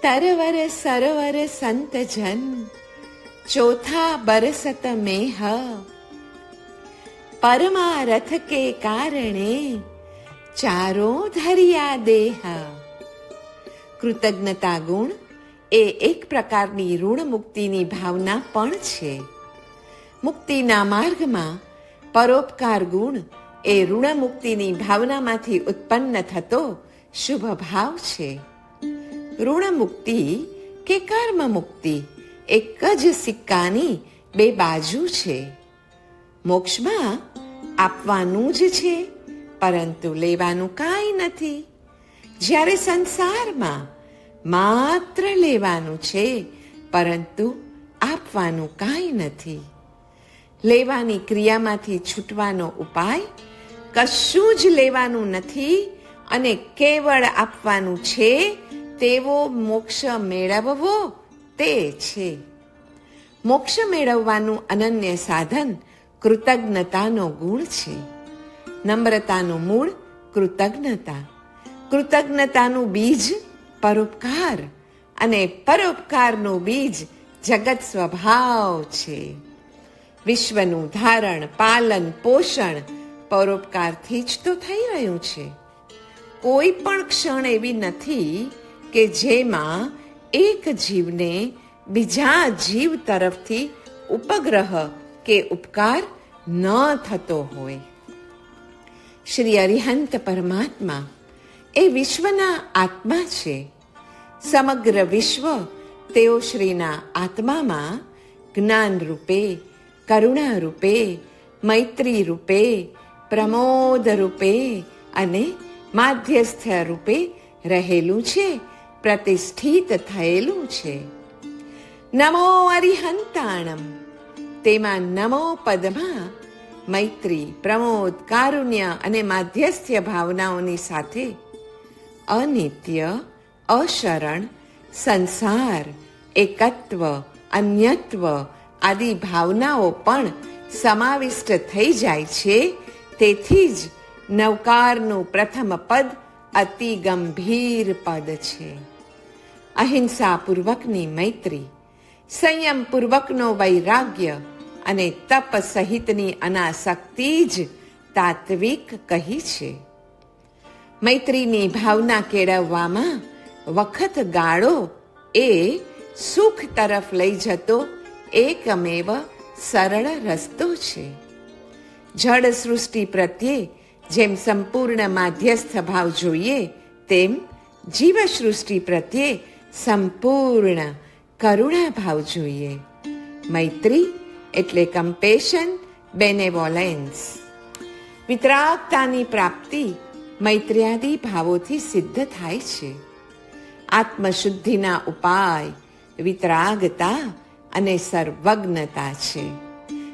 तरवर सरोवर संत जन, चौथा बरसत मेह, परमारथ के कारणे चारो धरिया देह. કૃતજ્ઞતા ગુણ એ એક પ્રકારની ઋણ મુક્તિની ભાવના પણ છે. મુક્તિના માર્ગમાં પરોપકાર ગુણ એ ઋણ મુક્તિની ભાવનામાંથી ઉત્પન્ન થતો શુભ ભાવ છે. ઋણ મુક્તિ કે કર્મ મુક્તિ એક જ સિક્કાની બે બાજુ છે. મોક્ષમાં આપવાનું જ છે, પરંતુ લેવાનું કાંઈ નથી. જ્યારે સંસારમાં માત્ર લેવાનું છે, પરંતુ આપવાનું કાંઈ નથી. લેવાની ક્રિયામાંથી છૂટવાનો ઉપાય કશું જ લેવાનું નથી અને કેવળ આપવાનું છે તેવો મોક્ષ મેળવવો તે છે. મોક્ષ મેળવવાનું અનન્ય સાધન કૃતજ્ઞતાનો ગુણ છે. નમ્રતાનું મૂળ કૃતજ્ઞતા, કૃતજ્ઞતાનું બીજ પરોપકાર અને પરોપકારનું બીજ જગત સ્વભાવ છે. વિશ્વનું ધારણ, પાલન, પોષણ પરોપકારથી જ તો થઈ રહ્યું છે. કોઈ પણ ક્ષણ એવી નથી કે જેમાં એક જીવને બીજા જીવ તરફથી ઉપગ્રહ કે ઉપકાર ન થતો હોય. શ્રી અરિહંત પરમાત્મા એ વિશ્વના આત્મા છે. સમગ્ર વિશ્વ તેઓ શ્રીના આત્મામાં જ્ઞાન રૂપે, કરુણા રૂપે, મૈત્રી રૂપે, પ્રમોદ રૂપે અને માધ્યસ્થ રૂપે રહેલું છે, પ્રતિષ્ઠિત થયેલું છે. નમો અરિહંતાણમ, તેમાં નમો પદમાં મૈત્રી, પ્રમોદ, કારુણ્ય અને માધ્યસ્થ્ય ભાવનાઓની સાથે અનિત્ય, અશરણ, સંસાર, એકત્વ, અન્યત્વ આદિ ભાવનાઓ પણ સમાવિષ્ટ થઈ જાય છે. તેથી જ નવકારનું પ્રથમ પદ અતિ ગંભીર પદ છે. અહિંસા પૂર્વકની મૈત્રી, સંયમ પૂર્વકનો વૈરાગ્ય અને તપ સહિતની અનાસક્તિ જ તાત્વિક કહી છે. મૈત્રીની ભાવના કેળવવામાં વખત ગાળો એ સુખ તરફ લઈ જતો એકમેવ સરળ રસ્તો છે. જળ સૃષ્ટિ પ્રત્યે જેમ સંપૂર્ણ માધ્યસ્થ ભાવ જોઈએ, તેમ જીવસૃષ્ટિ પ્રત્યે સંપૂર્ણ કરુણા ભાવ જોઈએ. મૈત્રી એટલે કમ્પેશન, બેનેવોલેન્સ. વિતરાગતાની પ્રાપ્તિ મૈત્ર્યાદિ ભાવોથી સિદ્ધ થાય છે. આત્મશુદ્ધિના ઉપાય વિતરાગતા અને સર્વજ્ઞતા છે.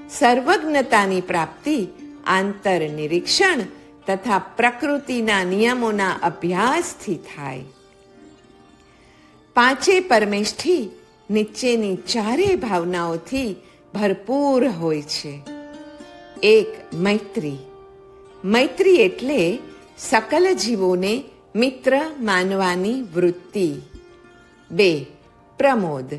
સર્વજ્ઞતાની પ્રાપ્તિ આંતર નિરીક્ષણ તથા પ્રકૃતિના નિયમોના અભ્યાસથી થાય. પાંચે પરમેષ્ઠી નીચેની ચારે ભાવનાઓથી ભરપૂર હોય છે. એક, મૈત્રી. મૈત્રી એટલે સકલ જીવોને મિત્ર માનવાની વૃત્તિ. બે, પ્રમોદ.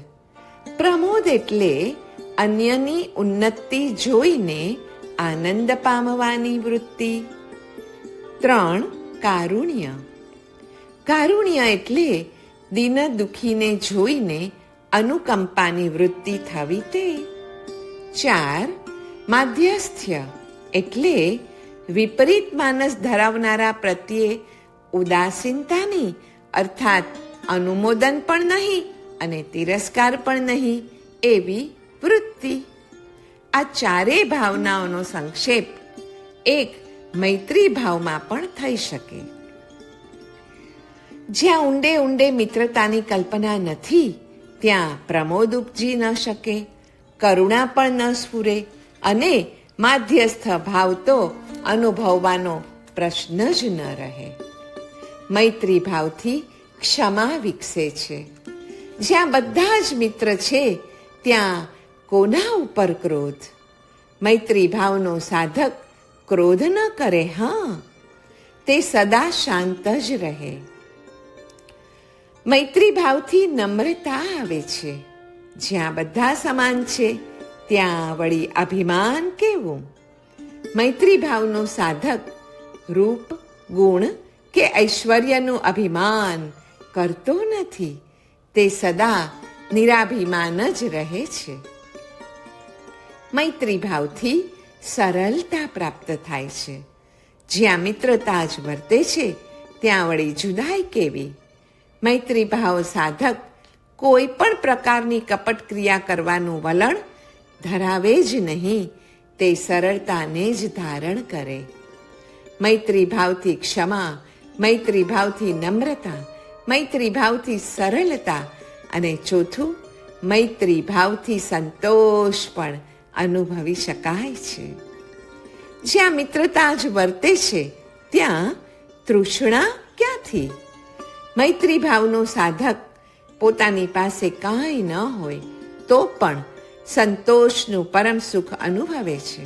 પ્રમોદ એટલે અન્યની ઉન્નતિ જોઈને આનંદ પામવાની વૃત્તિ. ત્રણ, કારુણ્ય. કારુણ્ય એટલે દીન દુખીને જોઈને અનુકંપાની વૃત્તિ થવી તે. ચાર, માધ્યસ્થ્ય એટલે વિપરીત માનસ ધરાવનારા પ્રત્યે ઉદાસીનતાની અર્થાત અનુમોદન પણ નહીં અને તિરસ્કાર પણ નહીં એવી વૃત્તિ. આ ચારેય ભાવનાઓનો સંક્ષેપ એક મૈત્રી ભાવમાં પણ થઈ શકે. જ્યાં ઊંડે ઊંડે મિત્રતાની કલ્પના નથી, ત્યાં પ્રમોદ ઉપજી ન શકે, કરુણા પણ ન સ્ફુરે અને માધ્યસ્થ ભાવ તો અનુભવવાનો પ્રશ્ન જ ન રહે. મૈત્રી ભાવથી ક્ષમા વિકસે છે. જ્યાં બધા જ મિત્ર છે, ત્યાં કોના ઉપર ક્રોધ? મૈત્રી ભાવનો સાધક ક્રોધ ન કરે. હા, તે સદા શાંત જ રહે. મૈત્રી ભાવથી નમ્રતા આવે છે. જ્યાં બધા સમાન છે ત્યાં વળી અભિમાન કેવું? મૈત્રી ભાવનો સાધક રૂપ, ગુણ કે ઐશ્વર્યનું અભિમાન કરતો નથી. તે સદા નિરાભિમાન જ રહે છે. મૈત્રી ભાવથી સરળતા પ્રાપ્ત થાય છે. જ્યાં મિત્રતા જ વર્તે છે ત્યાં વળી જુદાઈ કેવી? મૈત્રી ભાવ સાધક કોઈ પણ પ્રકારની કપટ ક્રિયા કરવાનું વલણ ધરાવે જ નહીં. તે સરળતાને જ ધારણ કરે. મૈત્રી ભાવથી ક્ષમા, મૈત્રી ભાવથી નમ્રતા, મૈત્રી ભાવથી સરળતા અને ચોથું મૈત્રી ભાવથી સંતોષ પણ અનુભવી શકાય છે. જ્યાં મિત્રતા જ વર્તે છે ત્યાં તૃષ્ણા ક્યાંથી? મૈત્રી ભાવનો સાધક પોતાની પાસે કાંઈ ન હોય તો પણ સંતોષનું પરમ સુખ અનુભવે છે.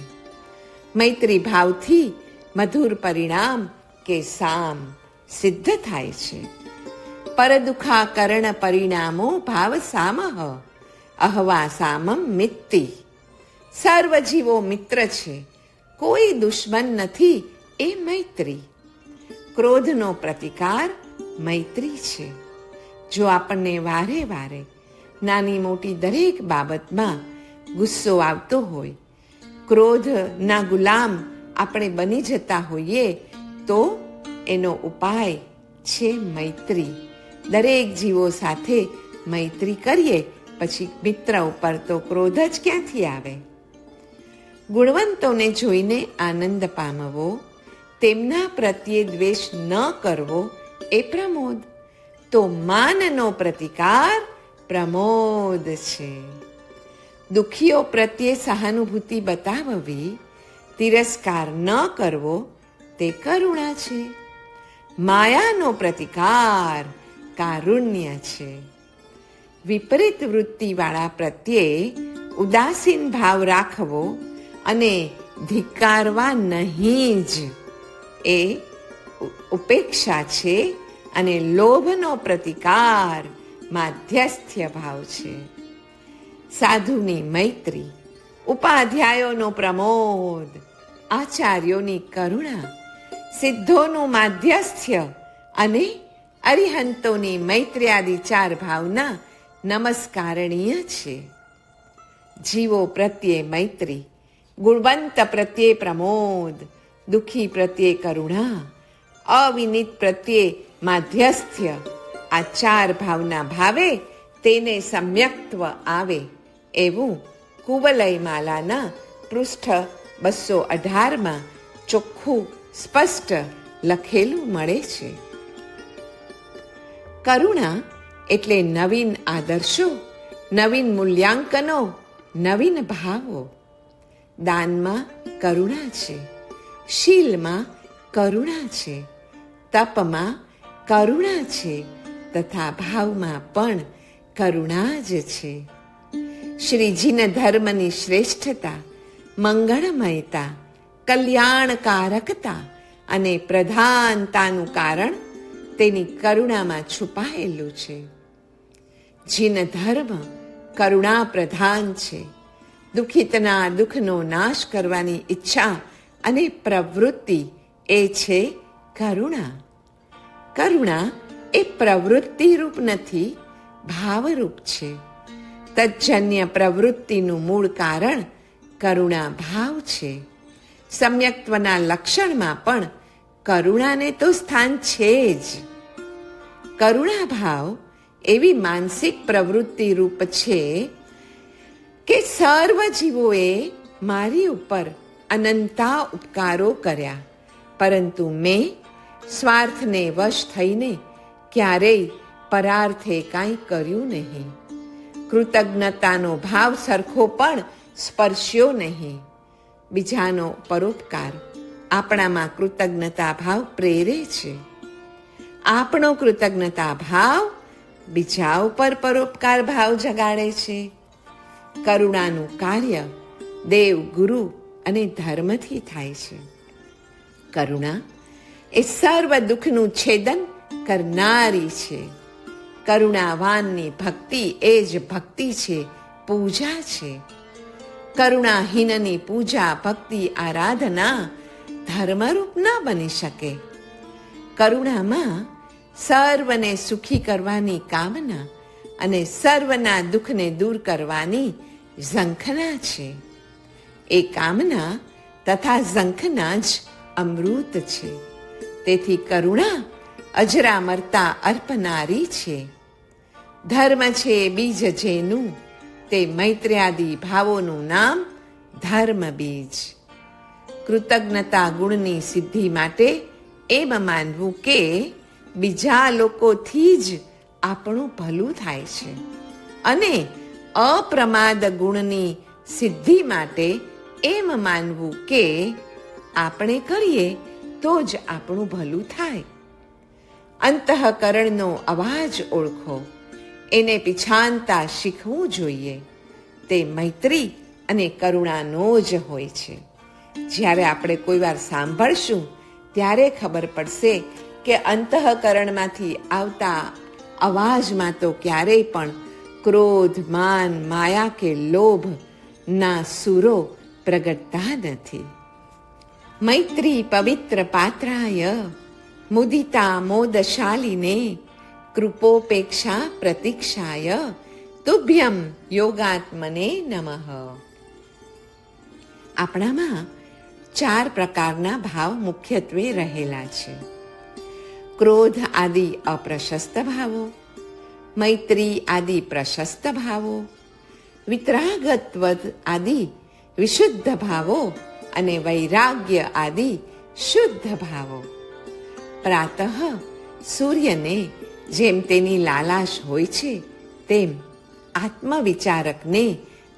મૈત્રી ભાવથી મધુર પરિણામ કે સામ સિદ્ધ થાય છે. પરદુખા કરણ પરિણામો ભાવ સામહ અહવા સામમ મિત્તિ. સર્વ જીવો મિત્ર છે, કોઈ દુશ્મન નથી, એ મૈત્રી. ક્રોધનો પ્રતિકાર મૈત્રી છે. જો આપણને વારે વારે નાની મોટી દરેક બાબતમાં ગુસ્સો આવતો હોય, ક્રોધના ગુલામ આપણે બની જતા હોઈએ તો એનો ઉપાય છે મૈત્રી. દરેક જીવો સાથે મૈત્રી કરીએ પછી મિત્ર ઉપર તો ક્રોધ જ ક્યાંથી આવે? ગુણવંતોને જોઈને આનંદ પામવો, તેમના પ્રત્યે દ્વેષ ન કરવો એ પ્રમોદ. તો માનનો પ્રતિકાર પ્રમોદ છે. દુઃખીઓ પ્રત્યે સહાનુભૂતિ બતાવવી, તિરસ્કાર ન કરવો તે કરુણા છે. માયાનો પ્રતિકાર કારુણ્ય છે. વિપરીત વૃત્તિવાળા પ્રત્યે ઉદાસીન ભાવ રાખવો અને ધિક્કારવા નહીં જ એ ઉપેક્ષા છે. અને લોભનો પ્રતિકાર માધ્યસ્થ્ય ભાવ છે. સાધુની મૈત્રી, ઉપાધ્યાયોનો પ્રમોદ, આચાર્યોની કરુણા, સિદ્ધોનું માધ્યસ્થ્ય અને અરિહંતોની મૈત્ર્યાદિ ચાર ભાવના નમસ્કારણીય છે. જીવો પ્રત્યે મૈત્રી, ગુણવંત પ્રત્યે પ્રમોદ, દુઃખી પ્રત્યે કરુણા, અવિનિત પ્રત્યે માધ્યસ્થ્ય, આ ચાર ભાવના ભાવે તેને સમ્યક્ત્વ આવે એવું કુવલય માલાના પૃષ્ઠ 218 ચોખ્ખું સ્પષ્ટ લખેલું મળે છે. કરુણા એટલે નવીન આદર્શો, નવીન મૂલ્યાંકનો, નવીન ભાવો. દાનમાં કરુણા છે, શીલમાં કરુણા છે, તપમાં કરુણા છે તથા ભાવમાં પણ કરુણા જ છે. શ્રીજીન ધર્મની શ્રેષ્ઠતા, મંગળમયતા, કલ્યાણકારકતા અને પ્રધાનતાનું કારણ તેની કરુણામાં છુપાયેલું છે. જીન ધર્મ કરુણા પ્રધાન છે. દુઃખિતના દુઃખનો નાશ કરવાની ઈચ્છા અને પ્રવૃત્તિ એ છે કરુણા. કરુણા એ પ્રવૃત્તિરૂપ નથી, ભાવરૂપ છે. તજ્જન્ય પ્રવૃત્તિનું મૂળ કારણ કરુણા ભાવ છે. સમ્યક્ત્વના લક્ષણમાં પણ કરુણાને તો સ્થાન છે જ. કરુણા ભાવ એવી માનસિક પ્રવૃત્તિ રૂપ છે કે સર્વ જીવોએ મારી ઉપર અનંતા ઉપકારો કર્યા, પરંતુ મેં સ્વાર્થને વશ થઈને ક્યારેય પરાર્થે કાંઈ કર્યું નહીં. કૃતજ્ઞતાનો ભાવ સરખો પણ સ્પર્શ્યો નહીં. બીજાનો પરોપકાર આપણામાં કૃતજ્ઞતા ભાવ પ્રેરે છે. આપણો કૃતજ્ઞતા ભાવ બીજા ઉપર પરોપકાર ભાવ જગાડે છે. કરુણાનું કાર્ય દેવ, ગુરુ અને ધર્મથી થાય છે. કરુણા એ સર્વ દુઃખનું છેદન કરનારી છે. કરુણાવાનની ભક્તિ એ જ ભક્તિ છે, પૂજા છે. કરુણાહીનની પૂજા, ભક્તિ, આરાધના ધર્મરૂપ ન બની શકે. કરુણામાં સર્વને સુખી કરવાની કામના અને સર્વના દુઃખને દૂર કરવાની ઝંખના છે. એ કામના તથા ઝંખના જ અમૃત છે. તેથી કરુણા અજરામરતા અર્પનારી છે. ધર્મ છે બીજ જેનું, તે મૈત્ર્યાદિ ભાવોનું નામ ધર્મ બીજ. કૃતજ્ઞતા ગુણની સિદ્ધિ માટે એમ માનવું કે બીજા લોકોથી જ આપણું ભલું થાય છે, અને અપ્રમાદ ગુણની સિદ્ધિ માટે એમ માનવું કે આપણે કરીએ તો જ આપણું ભલું થાય. અંતઃકરણનો અવાજ ઓળખો, એને પીછાનતા શીખવું જોઈએ. તે મૈત્રી અને કરુણાનો જ હોય છે. જ્યારે આપણે કોઈ વાર સાંભળશું ત્યારે ખબર પડશે કે અંતઃકરણમાંથી આવતા અવાજમાં તો ક્યારેય પણ ક્રોધ, માન, માયા કે લોભ ના સુરો પ્રગટતા નથી. મૈત્રી પવિત્ર પાત્રાય મુદિતા મોદશાલિને કૃપોપેક્ષા પ્રતીક્ષાય તુભ્યમ યોગાત્મને નમઃ. આપણામાં 4 પ્રકારના ભાવ મુખ્યત્વે રહેલા છે. ક્રોધ આદિ અપ્રશસ્ત ભાવો, મૈત્રી આદિ પ્રશસ્ત ભાવો, વિતરાગત્વ આદિ વિશુદ્ધ ભાવો અને વૈરાગ્ય આદિ શુદ્ધ ભાવો. પ્રાતઃ સૂર્યને જેમ તેની લાલાશ હોય છે, તેમ આત્મવિચારકને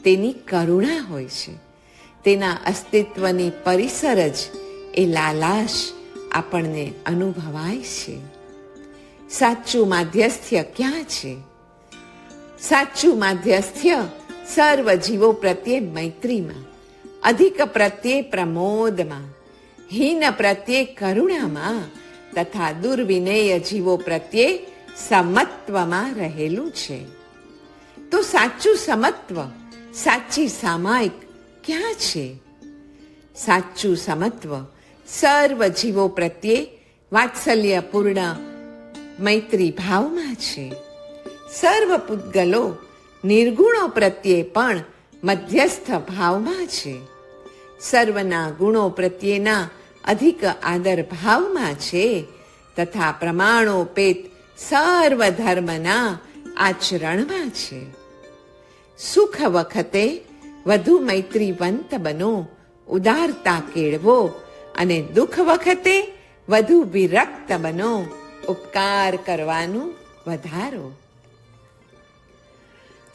તેની કરુણા હોય છે. તેના અસ્તિત્વની પરિસર જ એ લાલાશ આપણને અનુભવાય છે. સાચું માધ્યસ્થ્ય ક્યાં છે? સાચું માધ્યસ્થ્ય સર્વ જીવો પ્રત્યે મૈત્રીમાં, અધિક પ્રત્યે પ્રમોદમાં, હીન પ્રત્યે કરુણામાં તથા દુર્વિનેય જીવો પ્રત્યે સમત્વમાં રહેલું છે. તો સાચું સમત્વ, સાચી સામાયિક ક્યાં છે? સાચું સમત્વ સર્વ જીવો પ્રત્યે વાત્સલ્યપૂર્ણ મૈત્રી ભાવમાં છે. સર્વ પૂતગલો નિર્ગુણો પ્રત્યે પણ મધ્યસ્થ ભાવમાં છે. સર્વના ગુણો પ્રત્યેના અધિક આદર ભાવમાં છે તથા પ્રમાણોપેત સર્વ ધર્મના આચરણમાં છે. સુખ વખતે વધુ મૈત્રીવંત બનો, ઉદારતા કેળવો, અને દુઃખ વખતે વધુ વિરક્ત બનો, ઉપકાર કરવાનું વધારો.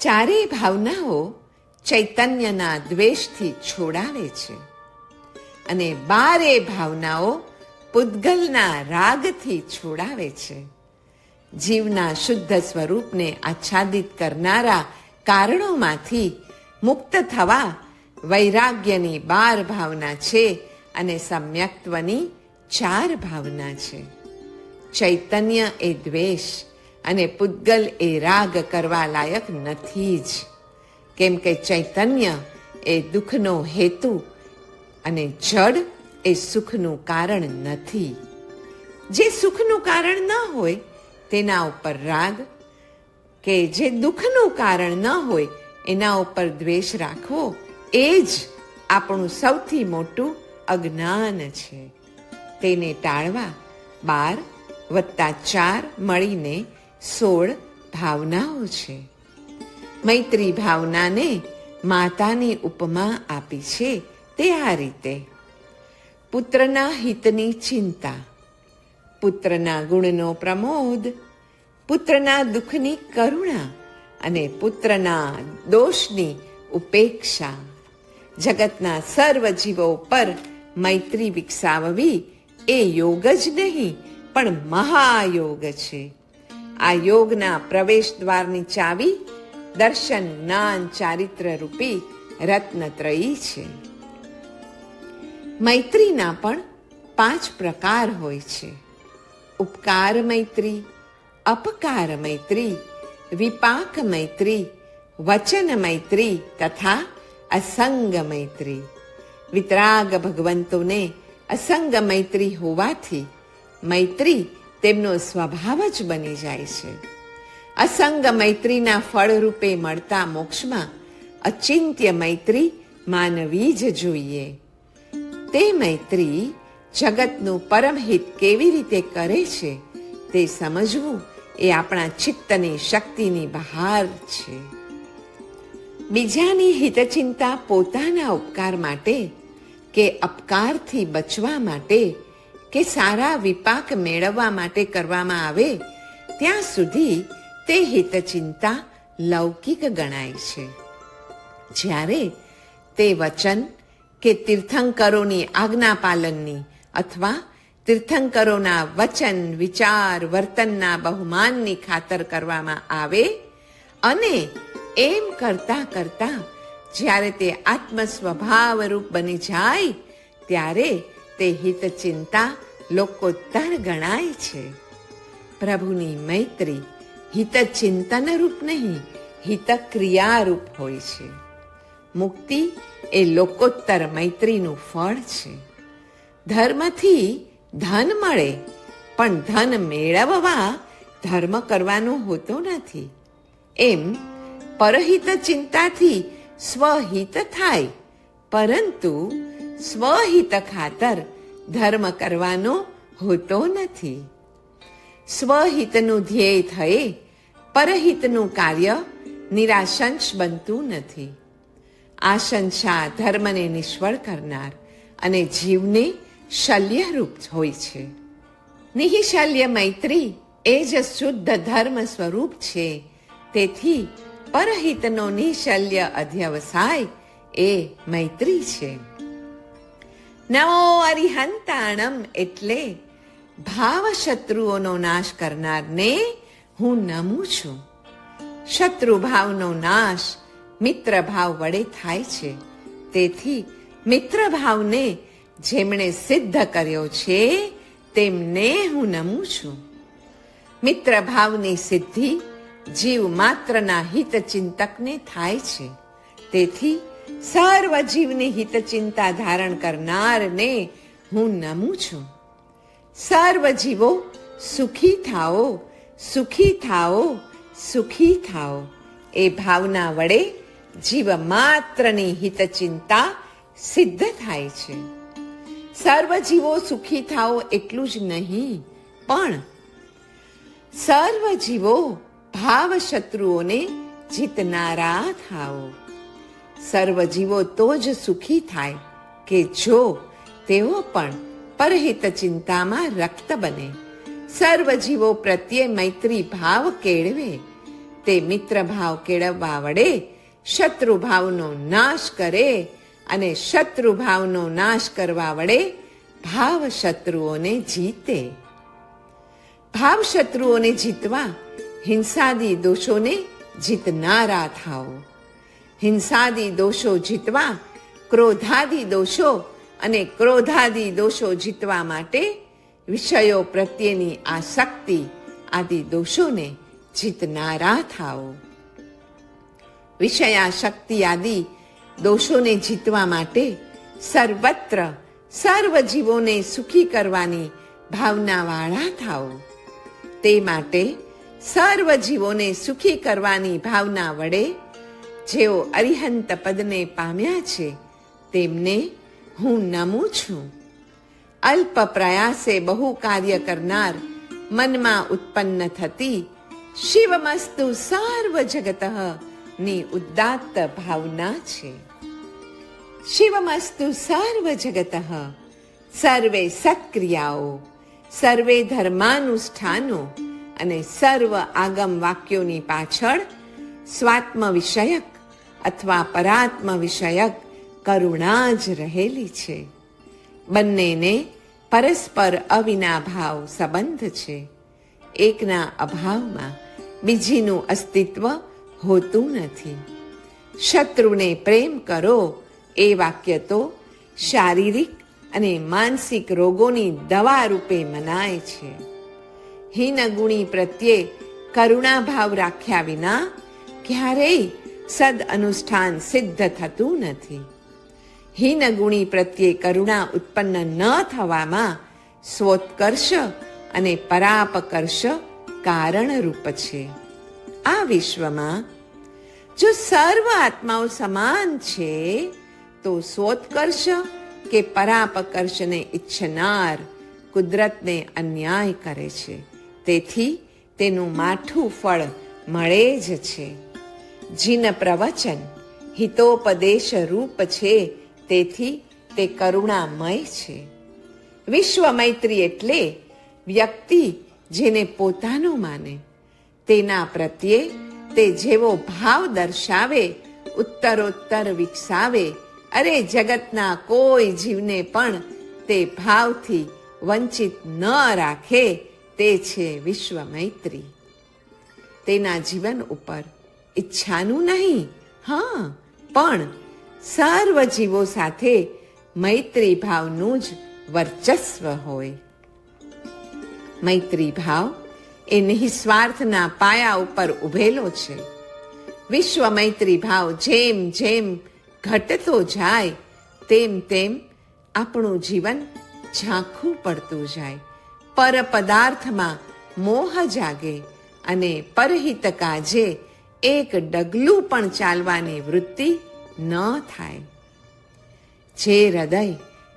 4 ભાવનાઓ ચૈતન્યના દ્વેષથી છોડાવે છે અને 12 ભાવનાઓ પૂતગલના રાગથી છોડાવે છે. જીવના શુદ્ધ સ્વરૂપને આચ્છાદિત કરનારા કારણોમાંથી મુક્ત થવા વૈરાગ્યની 12 ભાવના છે અને સમ્યક્ત્વની 4 ભાવના છે. ચૈતન્ય એ દ્વેષ અને પૂતગલ એ રાગ કરવા લાયક નથી જ, કેમ કે ચૈતન્ય એ દુઃખનો હેતુ અને જડ એ સુખનું કારણ નથી. જે સુખનું કારણ ન હોય તેના ઉપર રાગ, કે જે દુઃખનું કારણ ન હોય એના ઉપર દ્વેષ રાખવો, એ જ આપણું સૌથી મોટું અજ્ઞાન છે. તેને ટાળવા 12 વત્તા 4 મળીને 16 ભાવનાઓ છે. મૈત્રી ભાવનાને માતાની ઉપમા આપી છે તે આ રીતે: પુત્રના હિતની ચિંતા, પુત્રના ગુણનો પ્રમોદ, પુત્રના દુઃખની કરુણા અને પુત્રના દોષની ઉપેક્ષા. જગતના સર્વ જીવો પર મૈત્રી વિકસાવવી એ યોગ જ નહીં પણ મહાયોગ છે. આ યોગના પ્રવેશ દ્વારની ચાવી દર્શન, જ્ઞાન, ચારિત્ર રૂપી રત્નત્રયી છે. મૈત્રીના પણ 5 પ્રકાર હોય છે: ઉપકાર મૈત્રી, અપકાર મૈત્રી, વિપાક મૈત્રી, વચન મૈત્રી તથા અસંગ મૈત્રી. વિતરાગ ભગવંતોને અસંગ મૈત્રી હોવાથી મૈત્રી તેમનો સ્વભાવ જ બની જાય છે. અસંગ મૈત્રીના ફળરૂપે મળતા મોક્ષમાં અચિંત્ય મૈત્રી માનવી જ જોઈએ. તે મૈત્રી જગતનું પરમહિત કેવી રીતે કરે છે તે સમજવું એ આપણા ચિત્તની શક્તિની બહાર છે. બીજાની હિતચિંતા પોતાના ઉપકાર માટે કે અપકારથી બચવા માટે કે સારા વિપાક મેળવવા માટે કરવામાં આવે ત્યાં સુધી તે હિતચિંતા લૌકિક ગણાય છે. જ્યારે તે વચન કે તીર્થંકરોની આજ્ઞા પાલનની અથવા તીર્થંકરોના વચન, વિચાર, વર્તનના બહુમાનની ખાતર કરવામાં આવે અને એમ કરતા કરતા જ્યારે તે આત્મ સ્વભાવરૂપ બની જાય ત્યારે તે હિતચિંતા લોકોત્તર ગણાય છે. પ્રભુની મૈત્રી હિતચિંતન રૂપ નહીં, હિતક્રિયારૂપ હોય છે. મુક્તિ એ લોકોત્તર મૈત્રીનું ફળ છે. ધર્મથી ધન મળે, પણ ધન મેળવવા ધર્મ કરવાનો હોતો નથી. એમ પરહિત ચિંતાથી સ્વહિત થાય, પરંતુ સ્વહિત ખાતર ધર્મ કરવાનો હોતો નથી. સ્વહિતનું ધ્યેય થયે પરહિતનું કાર્ય નિરાશંસ બનતું નથી. આશંસા ધર્મને નિષ્ફળ કરનાર અને જીવને શલ્યરૂપ હોય છે. નિઃશલ્ય મૈત્રી એ જ શુદ્ધ ધર્મ સ્વરૂપ છે. તેથી પરહિતનો નિઃશલ્ય અધ્યવસાય એ મૈત્રી છે. નમો અરિહંતાણમ એટલે ભાવ શત્રુઓનો નાશ કરનારને હું નમું છું. શત્રુ ભાવનો નાશ મિત્ર ભાવ વડે થાય છે. તેથી મિત્ર ભાવને જેમણે સિદ્ધ કર્યો છે તેમને હું નમું છું. મિત્ર ભાવની સિદ્ધિ જીવ માત્રના હિતચિંતકને થાય છે. તેથી સર્વ જીવની હિતચિંતા ધારણ કરનારને હું નમું છું. સર્વ જીવો સુખી થાઓ, સુખી થાઓ, સુખી થાઓ એ ભાવના વડે જીવ માત્રની હિતચિંતા સિદ્ધ થાય છે. સર્વ જીવો સુખી થાઓ એટલું જ નહીં, પણ સર્વ જીવો ભાવ શત્રુઓને જીતનારા થાઓ. સર્વ જીવો તો જ સુખી થાય કે જો તેઓ પણ પરહિત ચિંતામાં રક્ત બને. સર્વ જીવો પ્રત્યે મૈત્રી ભાવ કેળવે. તે મિત્ર ભાવ કેળવવા વડે શત્રુ ભાવનો નાશ કરે અને શત્રુ ભાવનો નાશ કરવા વડે ભાવ શત્રુઓને જીતે. ભાવ શત્રુઓને જીતવા હિંસાદી દોષોને જીતનારા થાઓ. હિંસાદી દોષો જીતવા ક્રોધાદી દોષો અને ક્રોધાદી દોષો જીતવા માટે વિષયો પ્રત્યેની આસક્તિ આદિ દોષોને જીતનારા થાઓ. વિષયાશક્તિ આદિ દોષોને જીતવા માટે સર્વત્ર સર્વ જીવોને સુખી કરવાની ભાવનાવાળા થાઓ. તે માટે સર્વ જીવોને સુખી કરવાની ભાવના વડે જેઓ અરિહંત પદને પામ્યા છે તેમને હું નમું છું. અલ્પ પ્રયાસે બહુ કાર્ય કરનાર મનમાં ઉત્પન્ન થતી શિવમસ્તુ સર્વ જગત ની ઉદાત્ત ભાવના છે. શિવમસ્તુ સર્વ જગત સર્વે સત્ક્રિયાઓ, સર્વે ધર્માનુષ્ઠાનો અને સર્વ આગમ વાક્યોની પાછળ સ્વાત્મ વિષયક અથવા પરાત્મ વિષયક કરુણા જ રહેલી છે. બંનેને પરસ્પર અવિનાભાવ સંબંધ છે. એકના અભાવમાં બીજીનું અસ્તિત્વ હોતું નથી. શત્રુને પ્રેમ કરો એ વાક્ય તો શારીરિક અને માનસિક રોગોની દવા રૂપે મનાય છે. હીનગુણી પ્રત્યે કરુણાભાવ રાખ્યા વિના ક્યારેય સદ અનુષ્ઠાન સિદ્ધ થતું નથી. હીનગુણી પ્રત્યે કરુણા ઉત્પન્ન ન થવામાં સ્વોત્કર્ષ અને પરાપકર્ષ કારણરૂપ છે. આ વિશ્વમાં જો સર્વ આત્માઓ સમાન છે તો સ્વોત્કર્ષ કે પરાપકર્ષને ઈચ્છનાર કુદરતને અન્યાય કરે છે. તેથી તેનું માઠું ફળ મળે જ છે. જીન પ્રવચન હિતોપદેશ રૂપ છે, તેથી તે કરુણામય છે. વિશ્વ મૈત્રી એટલે વ્યક્તિ જેને પોતાનો માને તેના પ્રત્યે તે જેવો ભાવ દર્શાવે, ઉત્તરોત્તર વિકસાવે, અરે જગતના કોઈ જીવને પણ તે ભાવથી વંચિત ન રાખે, તે છે વિશ્વ મૈત્રી. તેના જીવન ઉપર ઈચ્છાનું નહીં, હા, પણ સર્વ જીવો સાથે મૈત્રી ભાવનું જ વર્ચસ્વ હોય. મૈત્રી ભાવ એ નિસ્વાર્થના પાયા ઉપર ઉભેલો છે. વિશ્વ મૈત્રી ભાવ જેમ જેમ ઘટતો જાય તેમ તેમ આપણું જીવન ઝાંખું પડતું જાય. પર પદાર્થમાં મોહ જાગે અને પરહિત કાજે એક ડગલું પણ ચાલવાની વૃત્તિ ન થાય. જે હૃદય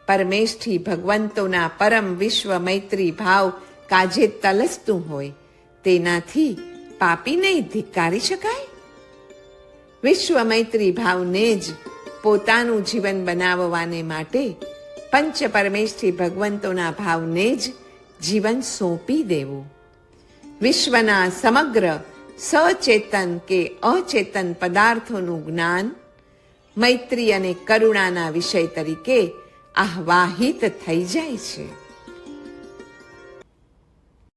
પરમેષ્ઠી ભગવંતોના પરમ વિશ્વ મૈત્રી ભાવ કાજે તલસતું હોય તેનાથી પાપીને ધિક્કારી શકાય? વિશ્વ મૈત્રી ભાવને જ પોતાનું જીવન બનાવવાને માટે પંચ પરમેષ્ઠી ભગવંતોના ભાવને જ જીવન સોંપી દેવું. વિશ્વના સમગ્ર સચેતન કે અચેતન પદાર્થોનું જ્ઞાન મૈત્રી અને કરુણાના વિષય તરીકે આહ્વાહિત થઈ જાય છે.